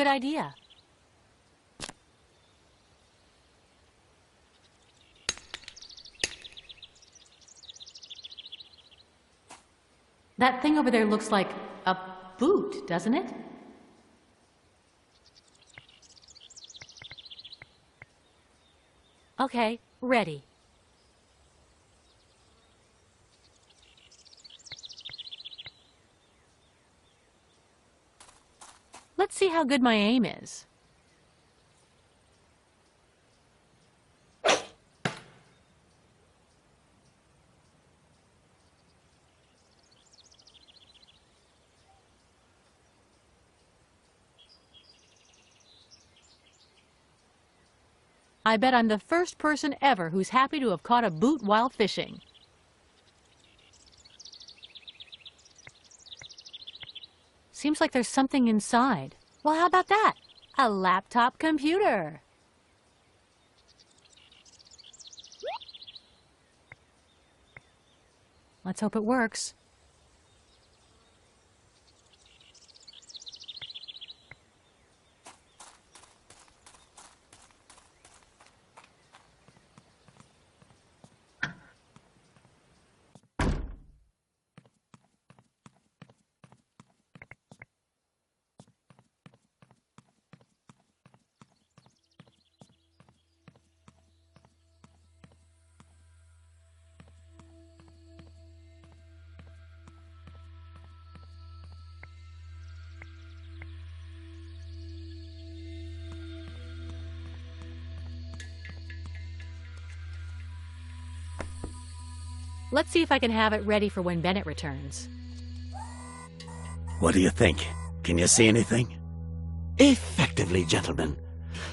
good idea. That thing over there looks like a boot, doesn't it? Okay, ready. Let's see how good my aim is. I bet I'm the first person ever who's happy to have caught a boot while fishing. Seems like there's something inside. Well, how about that? A laptop computer. Let's hope it works. Let's see if I can have it ready for when Bennett returns. What do you think? Can you see anything? Effectively, gentlemen.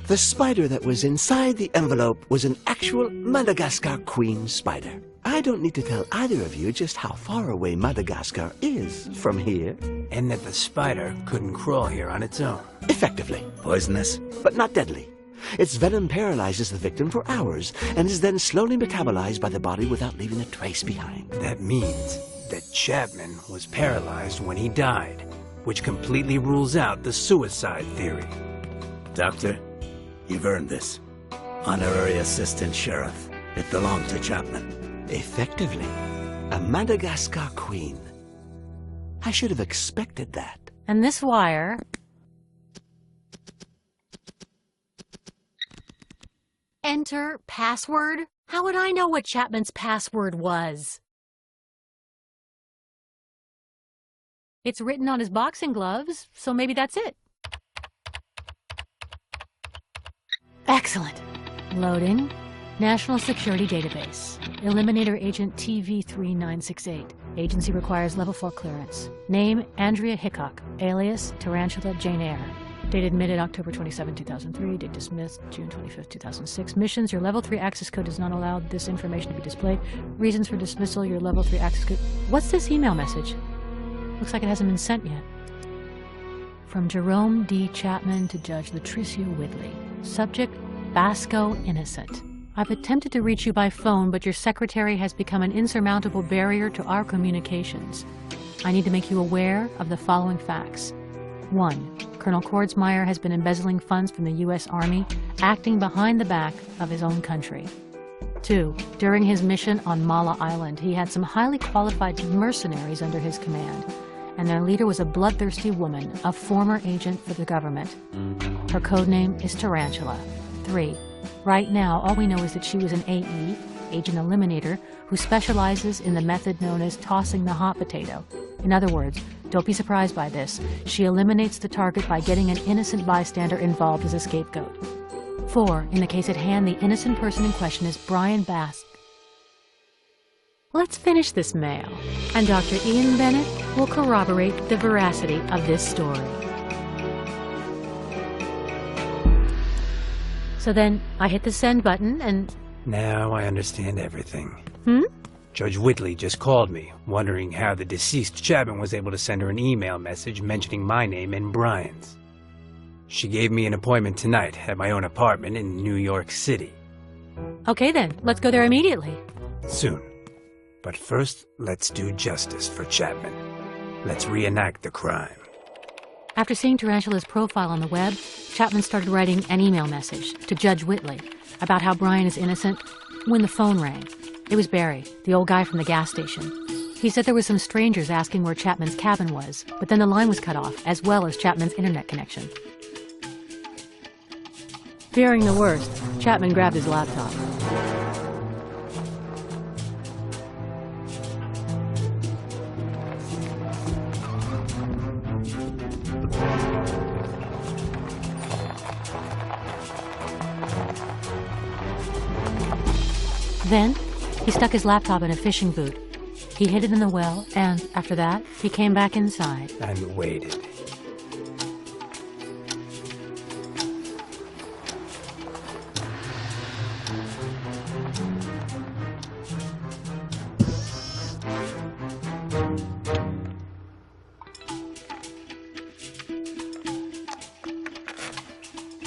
The spider that was inside the envelope was an actual Madagascar queen spider. I don't need to tell either of you just how far away Madagascar is from here. And that the spider couldn't crawl here on its own. Effectively. Poisonous? But not deadly. Its venom paralyzes the victim for hours and is then slowly metabolized by the body without leaving a trace behind. That means that Chapman was paralyzed when he died, which completely rules out the suicide theory. Doctor, you've earned this. Honorary Assistant Sheriff. It belonged to Chapman. Effectively. A Madagascar queen. I should have expected that. And this wire... Enter password? How would I know what Chapman's password was? It's written on his boxing gloves, so maybe that's it. Excellent. Loading. National Security Database. Eliminator Agent TV3968. Agency requires level 4 clearance. Name, Andrea Hickok. Alias, Tarantula Jane Eyre. Date admitted October 27, 2003. Date dismissed June 25, 2006. Missions, your level 3 access code does not allow this information to be displayed. Reasons for dismissal, your level 3 access code. What's this email message? Looks like it hasn't been sent yet. From Jerome D. Chapman to Judge Latricia Whitley. Subject, Basco Innocent. I've attempted to reach you by phone, but your secretary has become an insurmountable barrier to our communications. I need to make you aware of the following facts. 1. Colonel Kordsmeyer has been embezzling funds from the U.S. Army, acting behind the back of his own country. 2. During his mission on Mala Island, he had some highly qualified mercenaries under his command, and their leader was a bloodthirsty woman, a former agent for the government. Her codename is Tarantula. 3. Right now, all we know is that she was an AE, Agent Eliminator, who specializes in the method known as tossing the hot potato. In other words, don't be surprised by this. She eliminates the target by getting an innocent bystander involved as a scapegoat. 4. In the case at hand, the innocent person in question is Brian Bass. Let's finish this mail, and Dr. Ian Bennett will corroborate the veracity of this story. So then, I hit the send button and... Now I understand everything. Hmm? Judge Whitley just called me, wondering how the deceased Chapman was able to send her an email message mentioning my name and Brian's. She gave me an appointment tonight at my own apartment in New York City. Okay then, let's go there immediately. Soon. But first, let's do justice for Chapman. Let's reenact the crime. After seeing Tarantula's profile on the web, Chapman started writing an email message to Judge Whitley about how Brian is innocent when the phone rang. It was Barry, the old guy from the gas station. He said there were some strangers asking where Chapman's cabin was, but then the line was cut off, as well as Chapman's internet connection. Fearing the worst, Chapman grabbed his laptop. Then, he stuck his laptop in a fishing boot. He hid it in the well, and after that, he came back inside. And waited.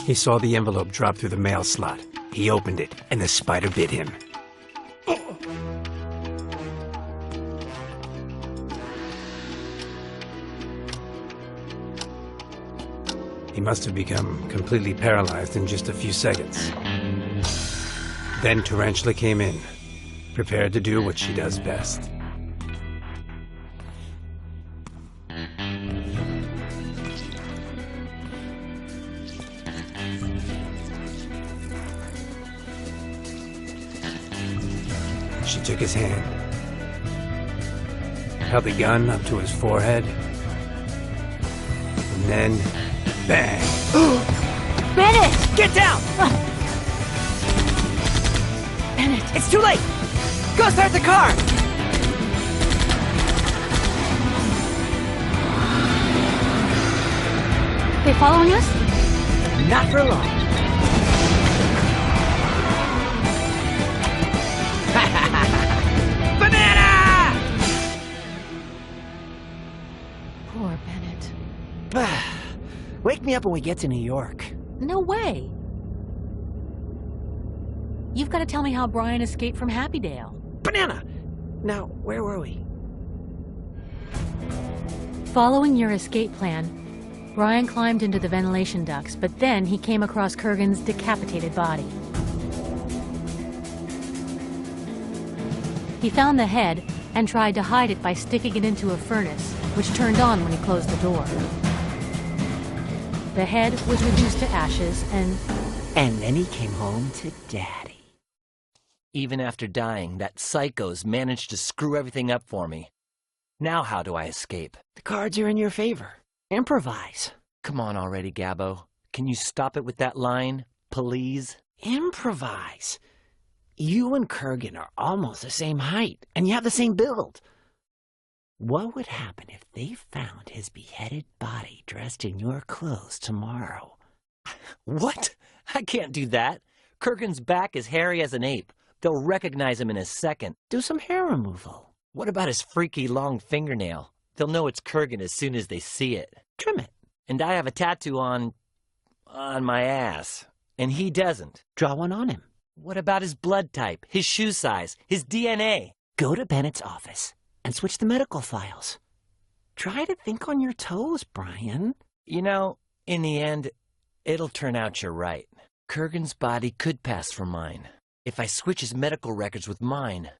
He saw the envelope drop through the mail slot. He opened it, and the spider bit him. He must have become completely paralyzed in just a few seconds. Then Tarantula came in, prepared to do what she does best. She took his hand, held the gun up to his forehead, and then, bang! Bennett! Get down! Bennett! It's too late! Go start the car! They following us? Not for long. Banana! Poor Bennett. Wake me up when we get to New York. No way! You've got to tell me how Brian escaped from Happydale. Banana! Now, where were we? Following your escape plan, Brian climbed into the ventilation ducts, but then he came across Kurgan's decapitated body. He found the head and tried to hide it by sticking it into a furnace, which turned on when he closed the door. The head was reduced to ashes and then he came home to Daddy. Even after dying, that psycho's managed to screw everything up for me. Now how do I escape? The cards are in your favor. Improvise. Come on already, Gabbo. Can you stop it with that line, please? Improvise. You and Kurgan are almost the same height, and you have the same build. What would happen if they found his beheaded body dressed in your clothes tomorrow? What? I can't do that. Kurgan's back is hairy as an ape. They'll recognize him in a second. Do some hair removal. What about his freaky long fingernail? They'll know it's Kurgan as soon as they see it. Trim it. And I have a tattoo on my ass, and he doesn't. Draw one on him. What about his blood type, his shoe size, his DNA? Go to Bennett's office and switch the medical files. Try to think on your toes, Brian. You know, in the end, it'll turn out you're right. Kurgan's body could pass for mine. If I switch his medical records with mine,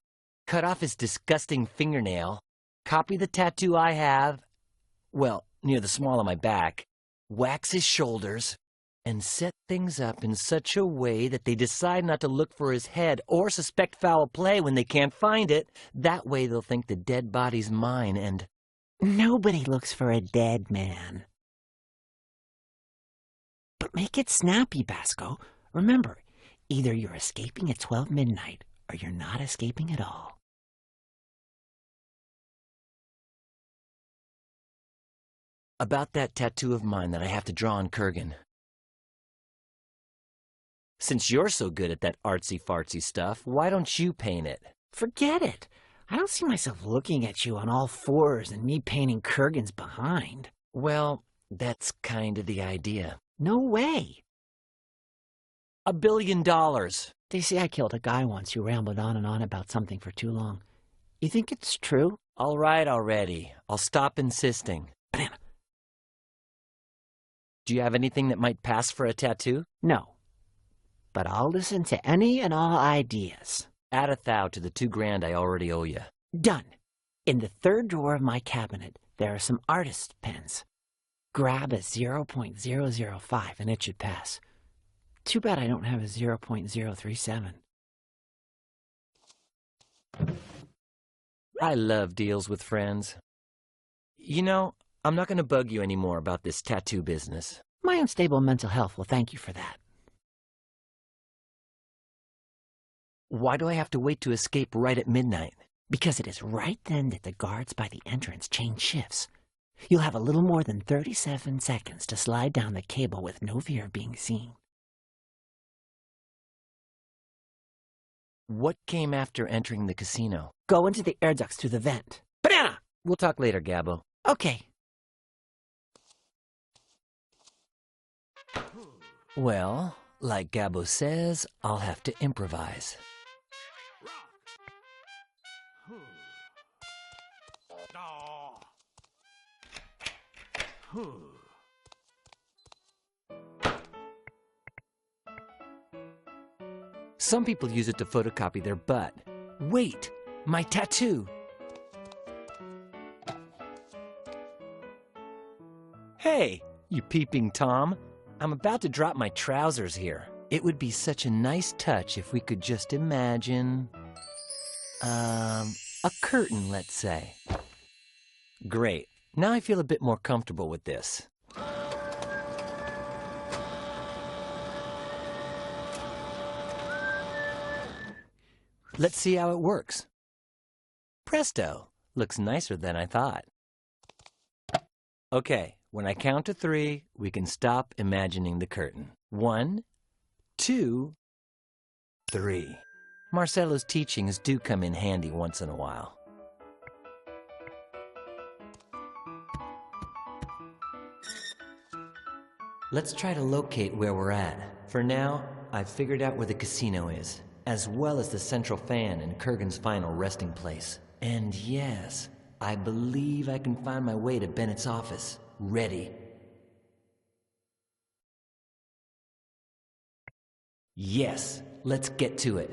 cut off his disgusting fingernail, copy the tattoo I have, well, near the small of my back, wax his shoulders, and set things up in such a way that they decide not to look for his head or suspect foul play when they can't find it. That way they'll think the dead body's mine, and nobody looks for a dead man. But make it snappy, Basco. Remember, either you're escaping at 12 midnight or you're not escaping at all. About that tattoo of mine that I have to draw on Kurgan. Since you're so good at that artsy-fartsy stuff, why don't you paint it? Forget it. I don't see myself looking at you on all fours and me painting Kurgan's behind. Well, that's kind of the idea. No way. $1 billion. They say I killed a guy once who rambled on and on about something for too long. You think it's true? All right already. I'll stop insisting. Banana. Do you have anything that might pass for a tattoo? No. But I'll listen to any and all ideas. Add a thou to the $2,000 I already owe you. Done. In the third drawer of my cabinet, there are some artist pens. Grab a 0.005 and it should pass. Too bad I don't have a 0.037. I love deals with friends. You know, I'm not going to bug you anymore about this tattoo business. My unstable mental health will thank you for that. Why do I have to wait to escape right at midnight? Because it is right then that the guards by the entrance change shifts. You'll have a little more than 37 seconds to slide down the cable with no fear of being seen. What came after entering the casino? Go into the air ducts through the vent. Banana! We'll talk later, Gabbo. Okay. Well, like Gabbo says, I'll have to improvise. Some people use it to photocopy their butt. Wait, my tattoo! Hey, you peeping Tom. I'm about to drop my trousers here. It would be such a nice touch if we could just imagine... a curtain, let's say. Great. Now I feel a bit more comfortable with this. Let's see how it works. Presto! Looks nicer than I thought. Okay, when I count to 3, we can stop imagining the curtain. 1, 2, 3. Marcelo's teachings do come in handy once in a while. Let's try to locate where we're at. For now, I've figured out where the casino is, as well as the central fan and Kurgan's final resting place. And yes, I believe I can find my way to Bennett's office. Ready. Yes, let's get to it.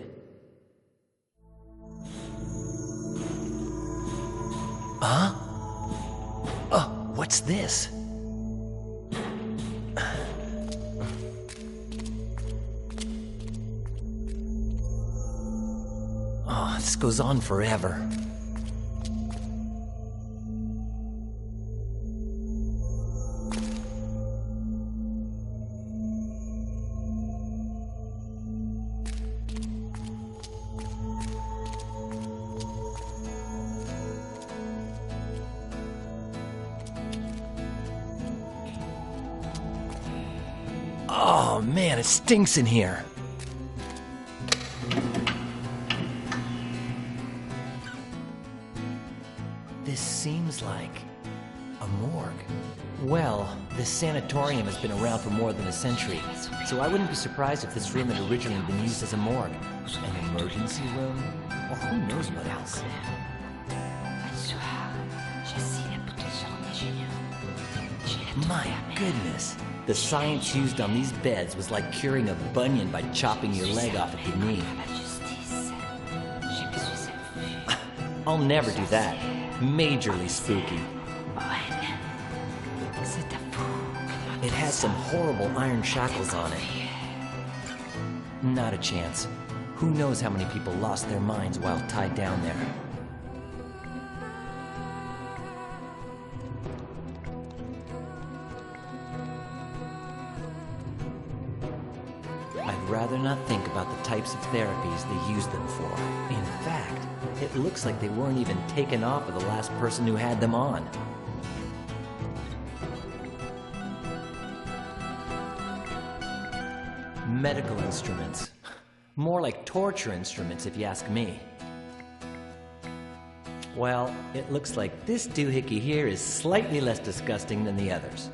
Huh? Oh, what's this? Oh, this goes on forever. Oh man, it stinks in here. This seems like a morgue. Well, this sanatorium has been around for more than a century, so I wouldn't be surprised if this room had originally been used as a morgue. An emergency room? Or who knows what else? My goodness! The science used on these beds was like curing a bunion by chopping your leg off at the knee. I'll never do that. Majorly spooky. It has some horrible iron shackles on it. Not a chance. Who knows how many people lost their minds while tied down there. I'd rather not think about the types of therapies they use them for. In fact, it looks like they weren't even taken off of the last person who had them on. Medical instruments. More like torture instruments, if you ask me. Well, it looks like this doohickey here is slightly less disgusting than the others.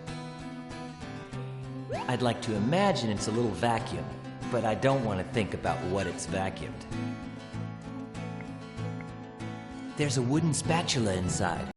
I'd like to imagine it's a little vacuum, but I don't want to think about what it's vacuumed. There's a wooden spatula inside.